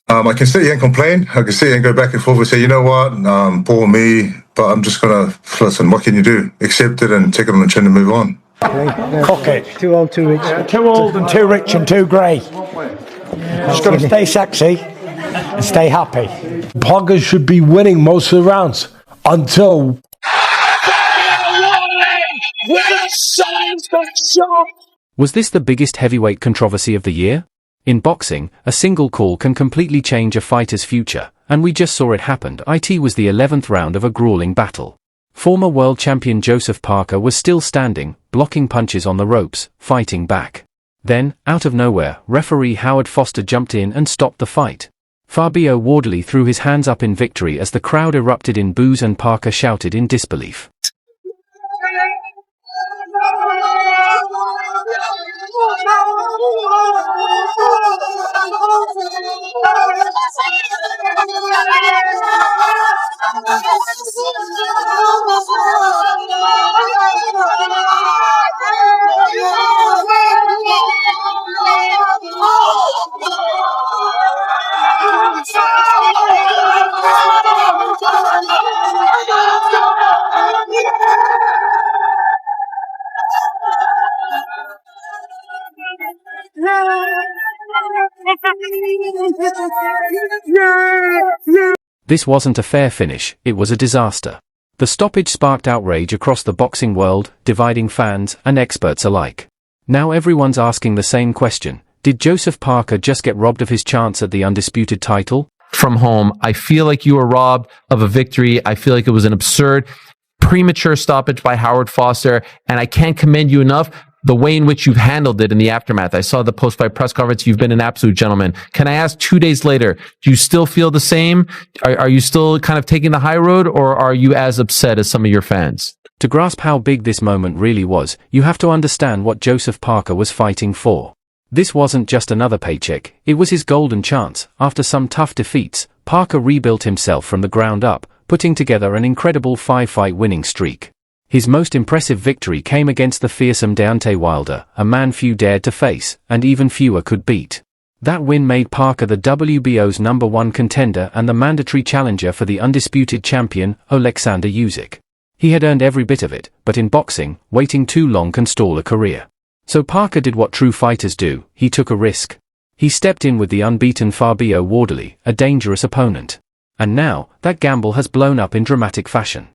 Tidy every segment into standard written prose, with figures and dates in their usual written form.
I can sit here and complain. I can sit here and go back and forth and say, you know what, poor me. But I'm just gonna listen. What can you do? Accept it and take it on the chin and move on. Cook it. Too old, too rich. Too old and too rich and too grey. Just got to stay sexy and stay happy. Parker should be winning most of the rounds until. Was this the biggest heavyweight controversy of the year? In boxing, a single call can completely change a fighter's future, and we just saw it happen. It was the 11th round of a grueling battle. Former world champion Joseph Parker was still standing, blocking punches on the ropes, fighting back. Then, out of nowhere, referee Howard Foster jumped in and stopped the fight. Fabio Wardley threw his hands up in victory as the crowd erupted in boos and Parker shouted in disbelief. This wasn't a fair finish, it was a disaster. The stoppage sparked outrage across the boxing world, dividing fans and experts alike. Now everyone's asking the same question: did Joseph Parker just get robbed of his chance at the undisputed title? From home, I feel like you were robbed of a victory. I feel like it was an absurd, premature stoppage by Howard Foster, and I can't commend you enough the way in which you've handled it in the aftermath. I saw the post-fight press conference. You've been an absolute gentleman. Can I ask, 2 days later, do you still feel the same? Are you still kind of taking the high road, or are you as upset as some of your fans? To grasp how big this moment really was, you have to understand what Joseph Parker was fighting for. This wasn't just another paycheck, it was his golden chance. After some tough defeats, Parker rebuilt himself from the ground up, putting together an incredible 5-fight winning streak. His most impressive victory came against the fearsome Deontay Wilder, a man few dared to face, and even fewer could beat. That win made Parker the WBO's #1 contender and the mandatory challenger for the undisputed champion, Alexander Usyk. He had earned every bit of it, but in boxing, waiting too long can stall a career. So Parker did what true fighters do: he took a risk. He stepped in with the unbeaten Fabio Wardley, a dangerous opponent. And now, that gamble has blown up in dramatic fashion.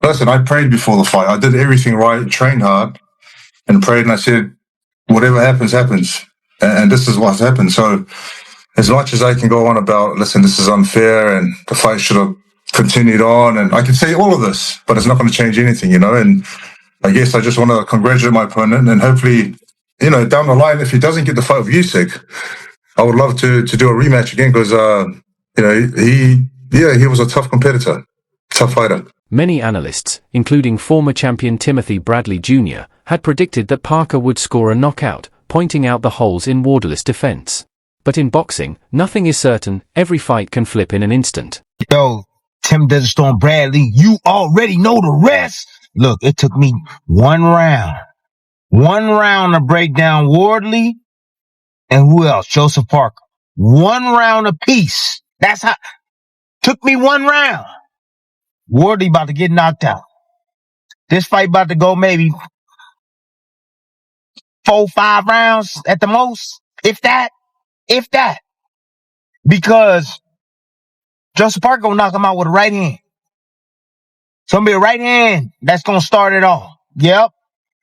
Listen, I prayed before the fight. I did everything right, trained hard, and prayed, and I said, whatever happens, happens. And this is what's happened. So as much as I can go on about, listen, this is unfair and the fight should have continued on, and I can say all of this, but it's not going to change anything, you know. And I guess I just want to congratulate my opponent, and hopefully, you know, down the line, if he doesn't get the fight with Usyk, I would love to do a rematch again, because, you know, he was a tough competitor, tough fighter. Many analysts, including former champion Timothy Bradley Jr., had predicted that Parker would score a knockout, pointing out the holes in Wardley's defense. But in boxing, nothing is certain. Every fight can flip in an instant. Yo, Tim Desert Storm Bradley, you already know the rest. Look, it took me one round to break down Wardley and who else? Joseph Parker. 1 round apiece. That's how. Took me 1 round. Wardley about to get knocked out. This fight about to go maybe 4-5 rounds at the most, if that. Because Joseph Parker gonna knock him out with a right hand. It's gonna be a right hand that's gonna start it all. Yep.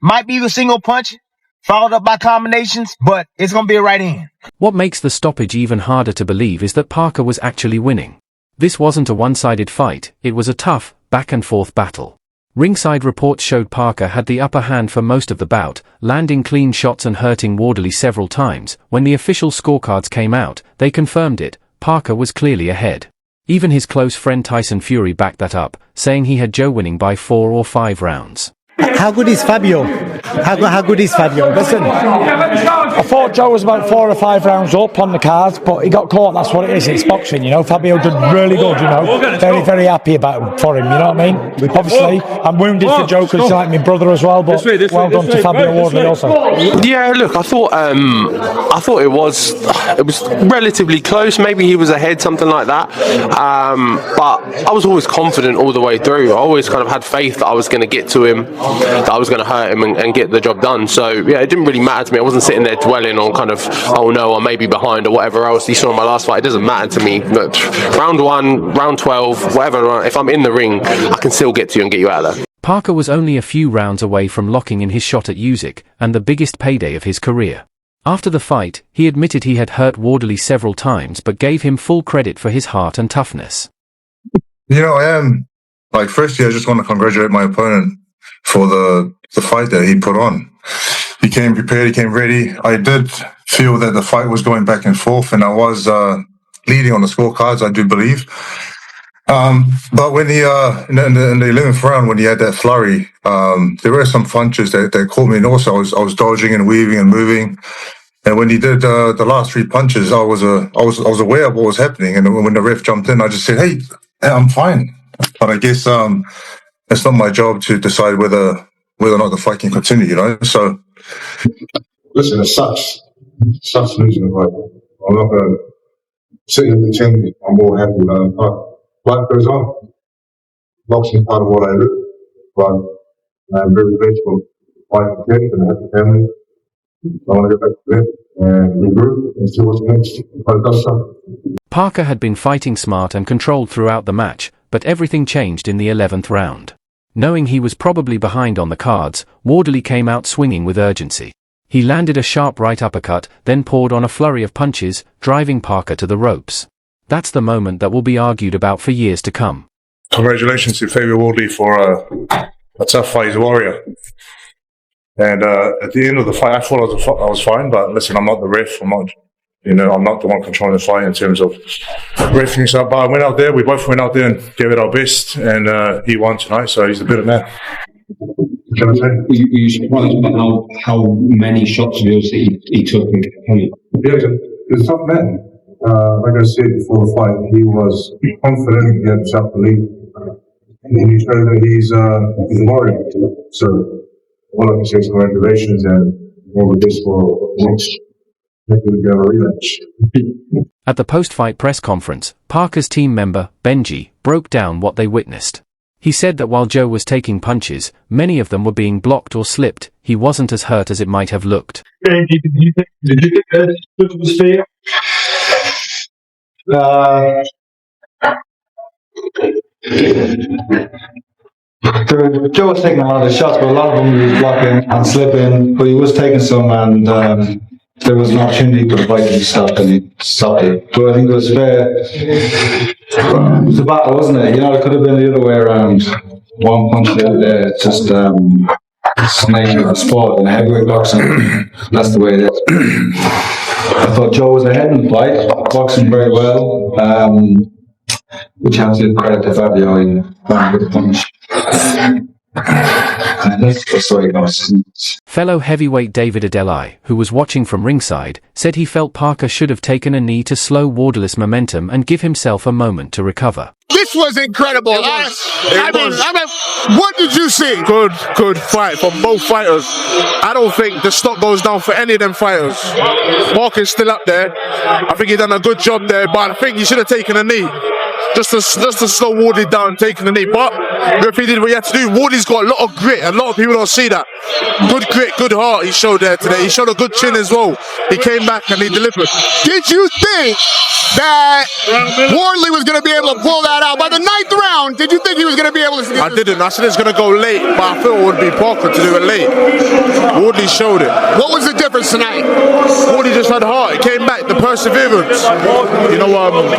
Might be a single punch, followed up by combinations, but it's gonna be a right hand. What makes the stoppage even harder to believe is that Parker was actually winning. This wasn't a one-sided fight, it was a tough, back-and-forth battle. Ringside reports showed Parker had the upper hand for most of the bout, landing clean shots and hurting Wardley several times. When the official scorecards came out, they confirmed it: Parker was clearly ahead. Even his close friend Tyson Fury backed that up, saying he had Joe winning by 4 or 5 rounds. How good is Fabio? How good is Fabio? Listen, I thought Joe was about 4 or 5 rounds up on the cards, but he got caught. That's what it is. It's boxing, you know. Fabio did really good, you know. Very, very happy for him, you know what I mean? Obviously, I'm wounded for Joe because he's like my brother as well, but well done to Fabio Wardley also. Yeah, look, I thought it was relatively close. Maybe he was ahead, something like that. But I was always confident all the way through. I always kind of had faith that I was going to get to him, that I was going to hurt him and get the job done. So yeah, it didn't really matter to me. I wasn't sitting there dwelling on kind of, oh no, I may be behind or whatever else you saw in my last fight. It doesn't matter to me. But round 1, round 12, whatever, if I'm in the ring, I can still get to you and get you out of there. Parker was only a few rounds away from locking in his shot at Usyk, and the biggest payday of his career. After the fight, he admitted he had hurt Wardley several times but gave him full credit for his heart and toughness. You know, I am, like, firstly, I just want to congratulate my opponent for the fight that he put on. He came prepared, he came ready. I did feel that the fight was going back and forth, and I was leading on the scorecards, I do believe. But when he, in the 11th round, when he had that flurry, there were some punches that caught me, and also I was dodging and weaving and moving. And when he did the last 3 punches, I was aware of what was happening. And when the ref jumped in, I just said, "Hey, I'm fine." But I guess it's not my job to decide whether or not the fight can continue. You know, so listen, it sucks. It sucks losing the fight. I'm not going to sit and pretend I'm more happy with the fight. Life goes on. Boxing is part of what I do. But I'm very grateful for my kids and happy family. I want to get back to it and regroup and see what's next. But it does suck. Parker had been fighting smart and controlled throughout the match, but everything changed in the 11th round. Knowing he was probably behind on the cards, Wardley came out swinging with urgency. He landed a sharp right uppercut, then poured on a flurry of punches, driving Parker to the ropes. That's the moment that will be argued about for years to come. Congratulations to Fabio Wardley for a tough fight. He's a warrior. And at the end of the fight, I thought I was fine. But listen, I'm not the ref. I'm not the one controlling the fight in terms of reffing stuff. But I went out there. We both went out there and gave it our best. And he won tonight, so he's the better man. Can I say? Were you surprised about how many shots of yours he took? Yeah, he's a tough man. Like I said before the fight, he was confident, he had self-belief, and he showed that he's a warrior. So all I can say is congratulations and all the best for next. Maybe we'll get a rematch. At the post-fight press conference, Parker's team member, Benji, broke down what they witnessed. He said that while Joe was taking punches, many of them were being blocked or slipped. He wasn't as hurt as it might have looked. Did you think that it was fair? Joe was taking a lot of the shots, but a lot of them he was blocking and slipping, but he was taking some, and there was an opportunity for the fight to be stopped, and he stopped it. But I think it was fair. It was a battle, wasn't it? You know, it could have been the other way around. One punch there, it's just it's the nature of the sport and heavyweight boxing. That's the way it is. I thought Joe was ahead in the fight, boxing very well. Which has to credit to Fabio in one good punch. That's the way it goes. Fellow heavyweight David Adelai, who was watching from ringside, said he felt Parker should have taken a knee to slow Wardley's momentum and give himself a moment to recover. This was incredible. I mean, what did you see? Good fight from both fighters. I don't think the stock goes down for any of them fighters. Parker's still up there. I think he done a good job there, but I think he should have taken a knee. Just to slow Wardley down, taking the knee. But if he did what he had to do, Wardley's got a lot of grit. A lot of people don't see that. Good grit, good heart he showed there today. He showed a good chin as well. He came back and he delivered. Did you think that Wardley was going to be able to pull that out? By the 9th round, did you think he was going to be able to? I didn't. I said it's going to go late, but I thought it would be Parker to do it late. Wardley showed it. What was the difference tonight? Wardley just had heart. He came back, the perseverance. You know,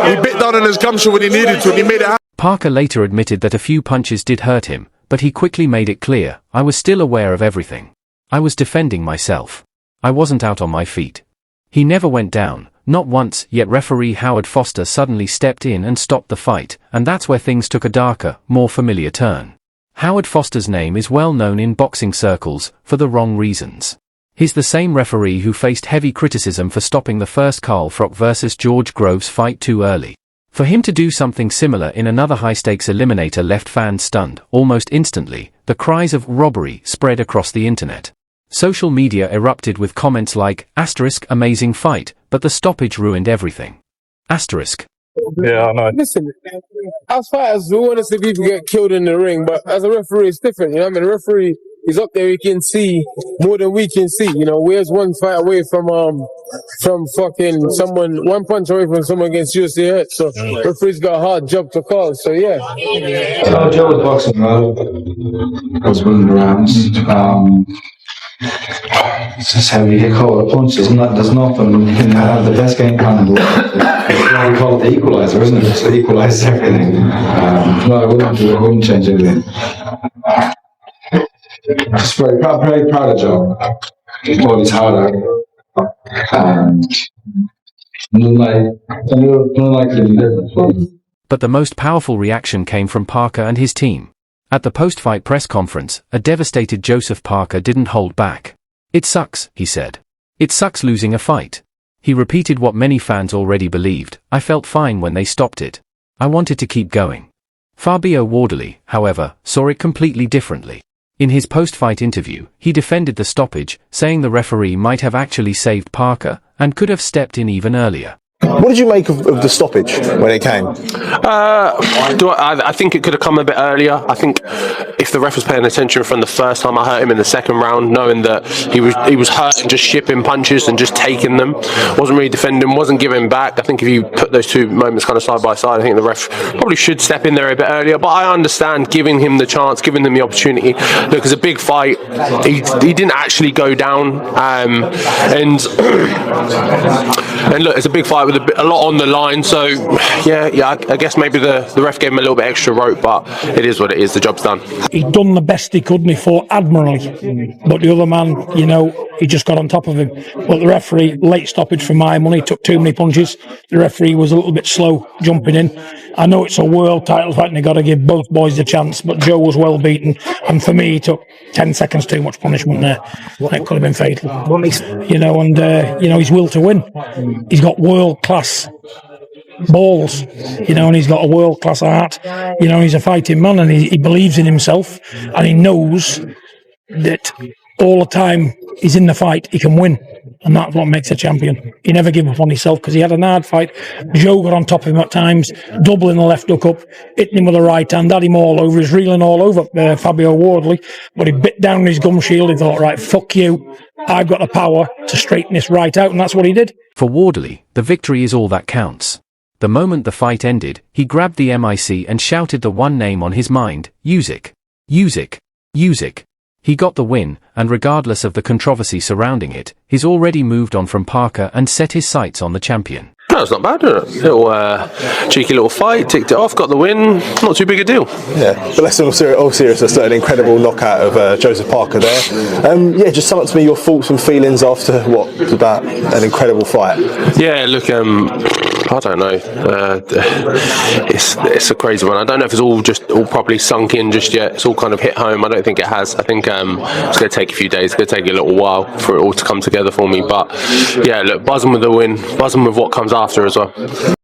he bit down on his gumption when he needed to, and he made it happen. Parker later admitted that a few punches did hurt him, but he quickly made it clear, I was still aware of everything. I was defending myself. I wasn't out on my feet. He never went down, not once, yet referee Howard Foster suddenly stepped in and stopped the fight, and that's where things took a darker, more familiar turn. Howard Foster's name is well known in boxing circles, for the wrong reasons. He's the same referee who faced heavy criticism for stopping the first Carl Froch vs. George Groves fight too early. For him to do something similar in another high-stakes eliminator left fans stunned. Almost instantly, the cries of robbery spread across the internet. Social media erupted with comments like, *amazing fight, but the stoppage ruined everything. Yeah, I know. Listen, as fighters, we want to see people get killed in the ring, but as a referee, it's different. You know what I mean? A referee is up there, he can see more than we can see. You know, where's one fight away from fucking someone, one punch away from someone against UFC hurt. So referee's got a hard job to call. So yeah. Joe was boxing well. I was winning the rounds. It's just how you get caught with punches. There's nothing. You can have the best game plan in the world. We call it the equalizer, isn't it? Just equalize everything. No, I wouldn't change anything. Just very proud of Joe. He's harder. Unlikely difference. But the most powerful reaction came from Parker and his team. At the post-fight press conference, a devastated Joseph Parker didn't hold back. "It sucks," he said. "It sucks losing a fight." He repeated what many fans already believed: "I felt fine when they stopped it. I wanted to keep going." Fabio Wardley, however, saw it completely differently. In his post-fight interview, he defended the stoppage, saying the referee might have actually saved Parker, and could have stepped in even earlier. What did you make of the stoppage when it came? I think it could have come a bit earlier. I think if the ref was paying attention from the first time I hurt him in the second round, knowing that he was hurt and just shipping punches and just taking them, wasn't really defending, wasn't giving back. I think if you put those two moments kind of side by side, I think the ref probably should step in there a bit earlier. But I understand giving him the chance, giving him the opportunity. Look, it's a big fight. He didn't actually go down, and look, it's a big fight with a lot on the line. So yeah, I guess maybe the ref gave him a little bit extra rope, but it is what it is. The job's done. He'd done the best he could and he fought admirably. But the other man, you know, he just got on top of him. But the referee, late stoppage for my money, took too many punches. The referee was a little bit slow jumping in. I know it's a world title fight and they've got to give both boys a chance, but Joe was well beaten. And for me, he took 10 seconds too much punishment there. That could have been fatal. You know, and, you know, his will to win. He's got world-class balls, you know, and he's got a world-class heart. You know, he's a fighting man and he believes in himself and he knows that all the time he's in the fight, he can win. And that's what makes a champion. He never gave up on himself because he had a hard fight. Joe got on top of him at times, doubling the left hook up, hitting him with the right hand, had him all over. He was reeling all over Fabio Wardley, but he bit down his gum shield. He thought, right, fuck you. I've got the power to straighten this right out, and that's what he did. For Wardley, the victory is all that counts. The moment the fight ended, he grabbed the mic and shouted the one name on his mind: Usyk. Usyk. Usyk. He got the win, and regardless of the controversy surrounding it, he's already moved on from Parker and set his sights on the champion. No, it's not bad, is it? Little cheeky little fight, ticked it off, got the win. Not too big a deal. Yeah, but let's all seriousness, an incredible knockout of Joseph Parker there. Yeah, just sum up to me your thoughts and feelings after what was about an incredible fight. Yeah, look, I don't know. It's a crazy one. I don't know if it's all properly sunk in just yet. It's all kind of hit home. I don't think it has. I think it's going to take a few days. It's going to take a little while for it all to come together for me. But yeah, look, buzzing with the win, buzzing with what comes after as well.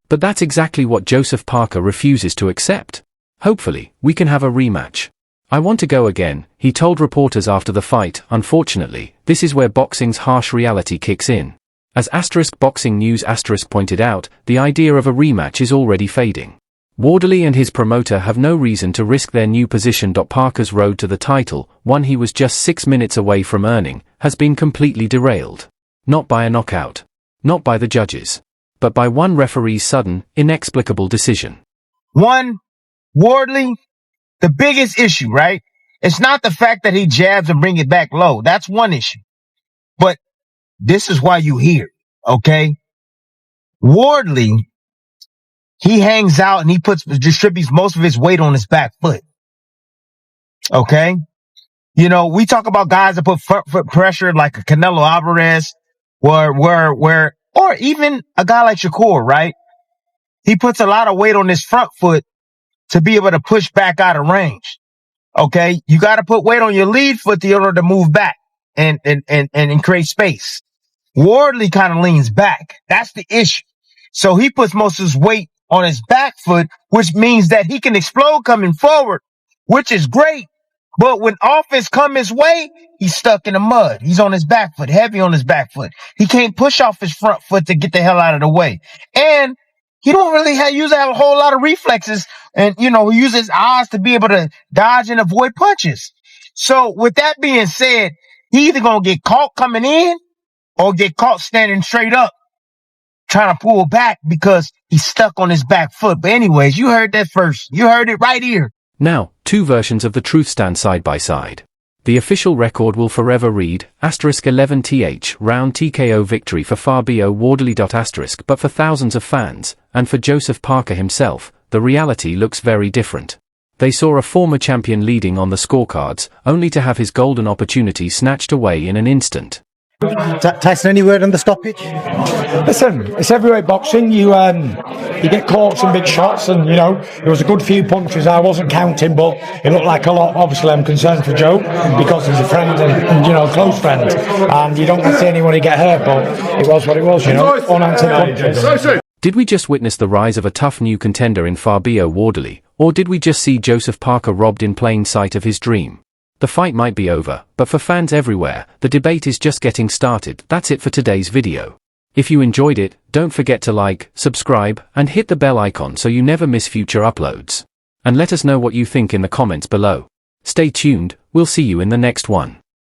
But that's exactly what Joseph Parker refuses to accept. Hopefully, we can have a rematch. I want to go again, he told reporters after the fight. Unfortunately, this is where boxing's harsh reality kicks in. As *BoxingNews* pointed out, the idea of a rematch is already fading. Wardley and his promoter have no reason to risk their new position. Parker's road to the title, one he was just 6 minutes away from earning, has been completely derailed. Not by a knockout. Not by the judges. But by one referee's sudden, inexplicable decision. One, Wardley, the biggest issue, right? It's not the fact that he jabs and bring it back low. That's one issue. But this is why you hear, okay? Wardley, he hangs out and he distributes most of his weight on his back foot. Okay? You know, we talk about guys that put front foot pressure like a Canelo Alvarez, or even a guy like Shakur, right? He puts a lot of weight on his front foot to be able to push back out of range. Okay, you got to put weight on your lead foot in order to move back and create space. Wardley kind of leans back. That's the issue. So he puts most of his weight on his back foot, which means that he can explode coming forward, which is great. But when offense come his way, he's stuck in the mud. He's on his back foot, heavy on his back foot. He can't push off his front foot to get the hell out of the way. And he don't really have a whole lot of reflexes. And, he uses his eyes to be able to dodge and avoid punches. So with that being said, he either going to get caught coming in or get caught standing straight up, trying to pull back because he's stuck on his back foot. But anyways, you heard that first. You heard it right here. Now, two versions of the truth stand side by side. The official record will forever read, *11th round TKO victory for Fabio Wardley. But for thousands of fans, and for Joseph Parker himself, the reality looks very different. They saw a former champion leading on the scorecards, only to have his golden opportunity snatched away in an instant. Tyson, any word on the stoppage? Listen, it's heavyweight boxing. You get caught some big shots, and there was a good few punches. I wasn't counting, but it looked like a lot. Obviously, I'm concerned for Joe because he's a friend and close friend, and you don't want to see anybody get hurt. But it was what it was, unanswered punches. Did we just witness the rise of a tough new contender in Fabio Wardley, or did we just see Joseph Parker robbed in plain sight of his dream? The fight might be over, but for fans everywhere, the debate is just getting started. That's it for today's video. If you enjoyed it, don't forget to like, subscribe, and hit the bell icon so you never miss future uploads. And let us know what you think in the comments below. Stay tuned, we'll see you in the next one.